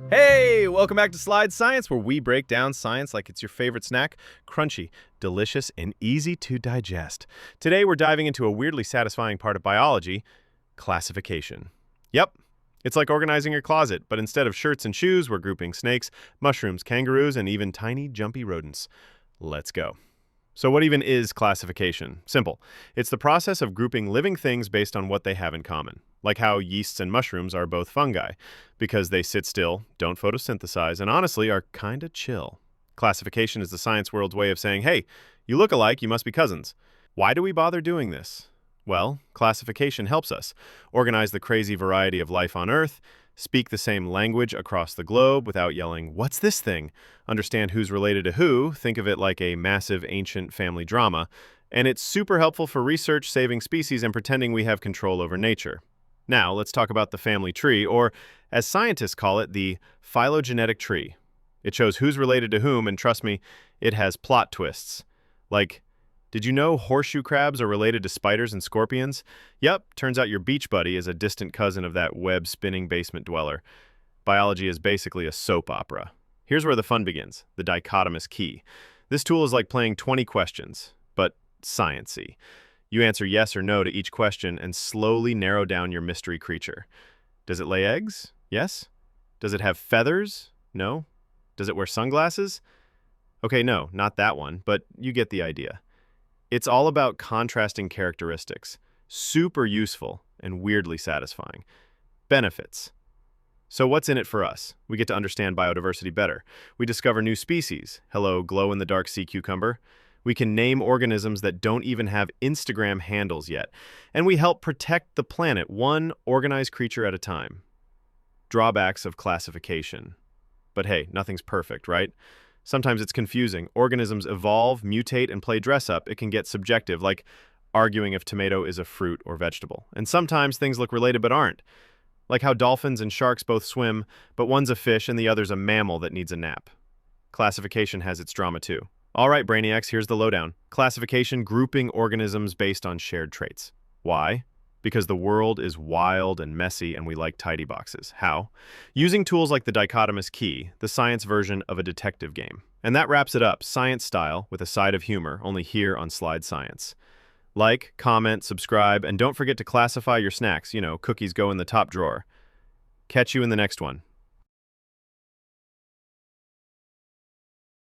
Hey, welcome back to Slide Science, where we break down science like it's your favorite snack, crunchy, delicious, and easy to digest. Today, we're diving into a weirdly satisfying part of biology, classification. Yep, it's like organizing your closet, but instead of shirts and shoes, we're grouping snakes, mushrooms, kangaroos, and even tiny, jumpy rodents. Let's go. So what even is classification? Simple. It's the process of grouping living things based on what they have in common, like how yeasts and mushrooms are both fungi, because they sit still, don't photosynthesize, and honestly are kinda chill. Classification is the science world's way of saying, hey, you look alike, you must be cousins. Why do we bother doing this? Well, classification helps us organize the crazy variety of life on Earth, speak the same language across the globe without yelling, what's this thing? Understand who's related to who, think of it like a massive ancient family drama, and it's super helpful for research, saving species, and pretending we have control over nature. Now, let's talk about the family tree, or as scientists call it, the phylogenetic tree. It shows who's related to whom, and trust me, it has plot twists. Like, did you know horseshoe crabs are related to spiders and scorpions? Yep, turns out your beach buddy is a distant cousin of that web-spinning basement dweller. Biology is basically a soap opera. Here's where the fun begins, the dichotomous key. This tool is like playing 20 questions, but science-y. You answer yes or no to each question and slowly narrow down your mystery creature. Does it lay eggs? Yes. Does it have feathers? No. Does it wear sunglasses? Okay, no, not that one, but you get the idea. It's all about contrasting characteristics. Super useful and weirdly satisfying. Benefits. So what's in it for us? We get to understand biodiversity better. We discover new species. Hello, glow-in-the-dark sea cucumber. We can name organisms that don't even have Instagram handles yet. And we help protect the planet one organized creature at a time. Drawbacks of classification. But hey, nothing's perfect, right? Sometimes it's confusing. Organisms evolve, mutate, and play dress-up. It can get subjective, like arguing if tomato is a fruit or vegetable. And sometimes things look related but aren't. Like how dolphins and sharks both swim, but one's a fish and the other's a mammal that needs a nap. Classification has its drama too. All right, Brainiacs, here's the lowdown. Classification, grouping organisms based on shared traits. Why? Because the world is wild and messy and we like tidy boxes. How? Using tools like the dichotomous key, the science version of a detective game. And that wraps it up, science style, with a side of humor, only here on Slide Science. Like, comment, subscribe, and don't forget to classify your snacks. You know, cookies go in the top drawer. Catch you in the next one.